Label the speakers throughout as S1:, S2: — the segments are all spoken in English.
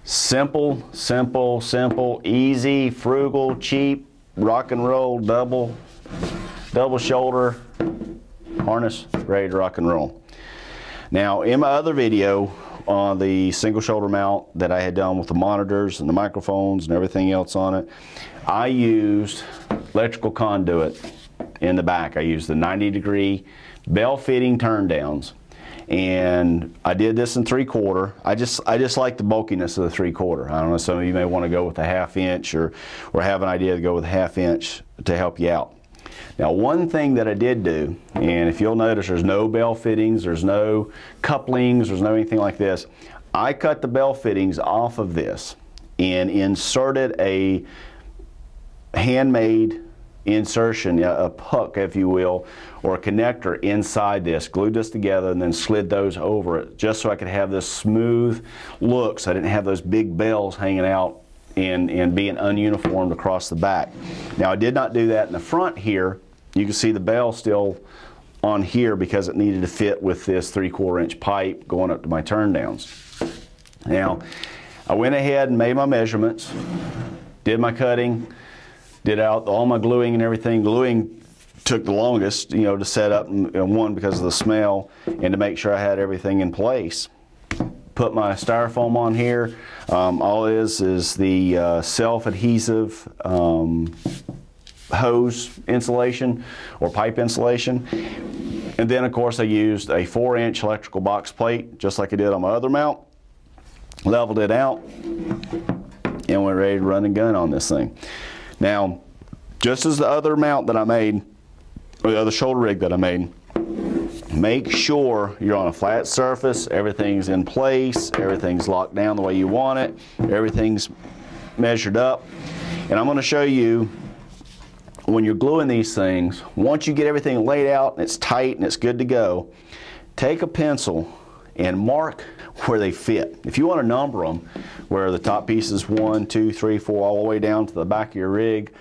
S1: Simple, simple, simple, easy, frugal, cheap, rock and roll, double shoulder harness, ready to rock and roll. Now, in my other video on the single shoulder mount that I had done with the monitors and the microphones and everything else on it, I used electrical conduit in the back. I used the 90-degree bell fitting turn downs. And I did this in 3/4. I just like the bulkiness of the 3/4. I don't know, some of you may want to go with a 1/2 inch or have an idea to go with a 1/2 inch to help you out. Now, one thing that I did do, and if you'll notice, there's no bell fittings, there's no couplings, there's no anything like this. I cut the bell fittings off of this and inserted a handmade insertion, a puck if you will, or a connector inside this, glued this together and then slid those over it just so I could have this smooth look, so I didn't have those big bells hanging out and being ununiformed across the back. Now, I did not do that in the front here. You can see the bell still on here because it needed to fit with this 3/4 inch pipe going up to my turn downs. Now, I went ahead and made my measurements, did my cutting, did out all my gluing and everything. Gluing took the longest, you know, to set up, one because of the smell, and to make sure I had everything in place. Put my styrofoam on here. All it is the self-adhesive hose insulation or pipe insulation. And then, of course, I used a 4-inch electrical box plate, just like I did on my other mount. Leveled it out, and we're ready to run and gun on this thing. Now, just as the other mount that I made, or the other shoulder rig that I made, make sure you're on a flat surface, everything's in place, everything's locked down the way you want it, everything's measured up. And I'm going to show you, when you're gluing these things, once you get everything laid out and it's tight and it's good to go, take a pencil and mark where they fit. If you want to number them, where the top piece is 1, 2, 3, 4, all the way down to the back of your rig,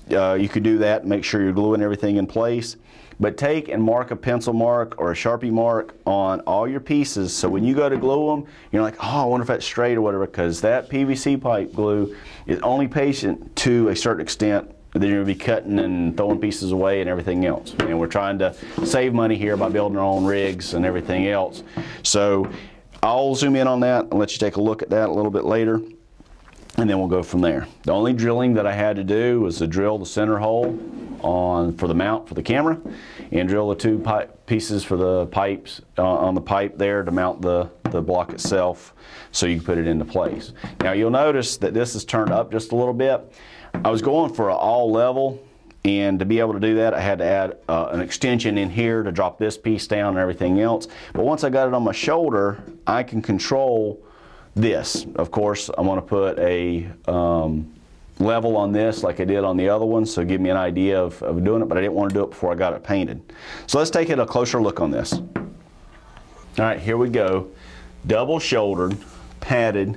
S1: you could do that and make sure you're gluing everything in place. But take and mark a pencil mark or a Sharpie mark on all your pieces, so when you go to glue them, you're like, oh, I wonder if that's straight or whatever, because that PVC pipe glue is only patient to a certain extent. Then you're going to be cutting and throwing pieces away and everything else. And we're trying to save money here by building our own rigs and everything else. So I'll zoom in on that and let you take a look at that a little bit later, and then we'll go from there. The only drilling that I had to do was to drill the center hole for the mount for the camera, and drill the 2 pieces for the pipes on the pipe there to mount the block itself, so you can put it into place. Now, you'll notice that this is turned up just a little bit. I was going for an all level, and to be able to do that, I had to add an extension in here to drop this piece down and everything else. But once I got it on my shoulder, I can control this. Of course, I want to put a level on this like I did on the other one, so give me an idea of doing it, but I didn't want to do it before I got it painted. So let's take a closer look on this. All right, here we go. Double shouldered, padded,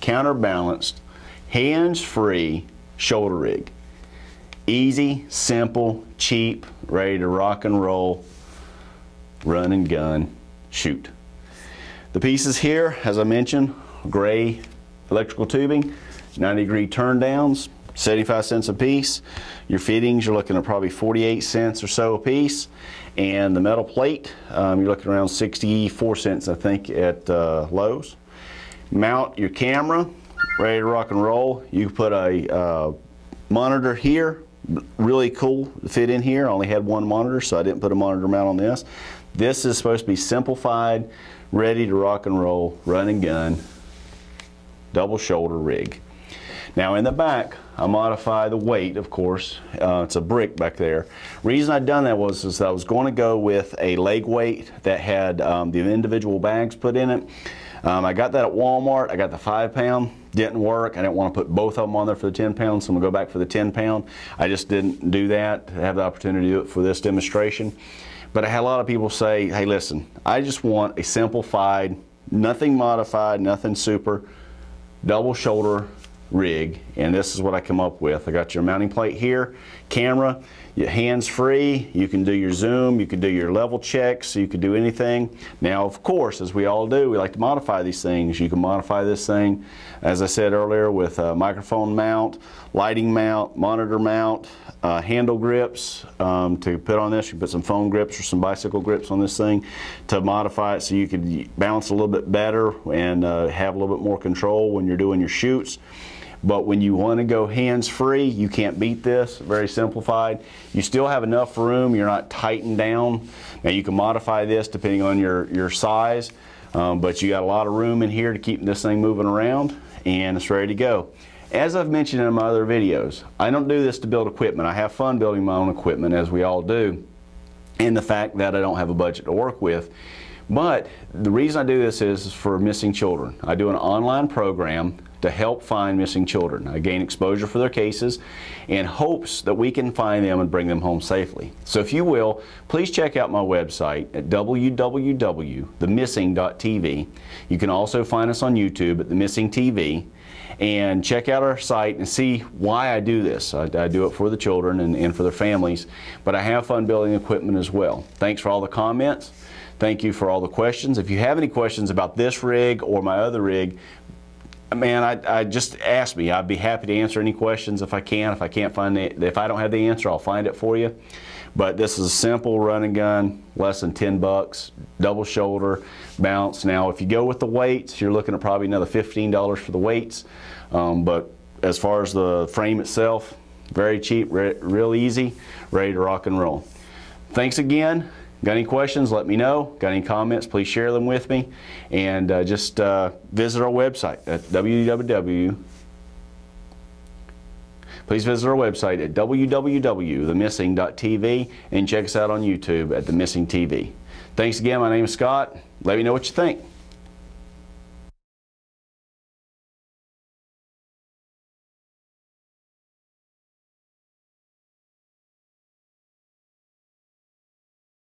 S1: counterbalanced, hands-free shoulder rig. Easy, simple, cheap, ready to rock and roll, run and gun, shoot. The pieces here, as I mentioned, gray electrical tubing, 90-degree turn downs, 75 cents a piece. Your fittings, you're looking at probably 48 cents or so a piece. And the metal plate, you're looking around 64 cents, I think, at Lowe's. Mount your camera, ready to rock and roll. You put a monitor here, really cool to fit in here. I only had one monitor, so I didn't put a monitor mount on this. This is supposed to be simplified, ready to rock and roll, run and gun, double shoulder rig. Now, in the back, I modified the weight, of course. It's a brick back there. Reason I'd done that was that I was going to go with a leg weight that had the individual bags put in it. I got that at Walmart. I got the 5-pound. Didn't work. I didn't want to put both of them on there for the 10-pound, so I'm going to go back for the 10-pound. I just didn't do that to have the opportunity to do it for this demonstration. But I had a lot of people say, hey, listen, I just want a simplified, nothing modified, nothing super, double shoulder rig, and this is what I come up with. I got your mounting plate here, camera, your hands-free, you can do your zoom, you can do your level checks, you can do anything. Now, of course, as we all do, we like to modify these things. You can modify this thing, as I said earlier, with a microphone mount, lighting mount, monitor mount, handle grips to put on this. You can put some foam grips or some bicycle grips on this thing to modify it so you can bounce a little bit better and have a little bit more control when you're doing your shoots. But when you want to go hands-free, you can't beat this. Very simplified. You still have enough room. You're not tightened down. Now you can modify this depending on your size, but you got a lot of room in here to keep this thing moving around, and it's ready to go. As I've mentioned in my other videos, I don't do this to build equipment. I have fun building my own equipment, as we all do, and the fact that I don't have a budget to work with. But the reason I do this is for missing children. I do an online program to help find missing children. I gain exposure for their cases in hopes that we can find them and bring them home safely. So if you will, please check out my website at www.themissing.tv. You can also find us on YouTube at The Missing TV, and check out our site and see why I do this. I do it for the children and for their families, but I have fun building equipment as well. Thanks for all the comments. Thank you for all the questions. If you have any questions about this rig or my other rig, man, I just ask me. I'd be happy to answer any questions if I can. If I can't find it, if I don't have the answer, I'll find it for you. But this is a simple run and gun, less than 10 bucks, double shoulder, bounce. Now, if you go with the weights, you're looking at probably another $15 for the weights. But as far as the frame itself, very cheap, real easy, ready to rock and roll. Thanks again. Got any questions, let me know. Got any comments, please share them with me. And just visit our website at Please visit our website at www.themissing.tv and check us out on YouTube at The Missing TV. Thanks again, my name is Scott. Let me know what you think.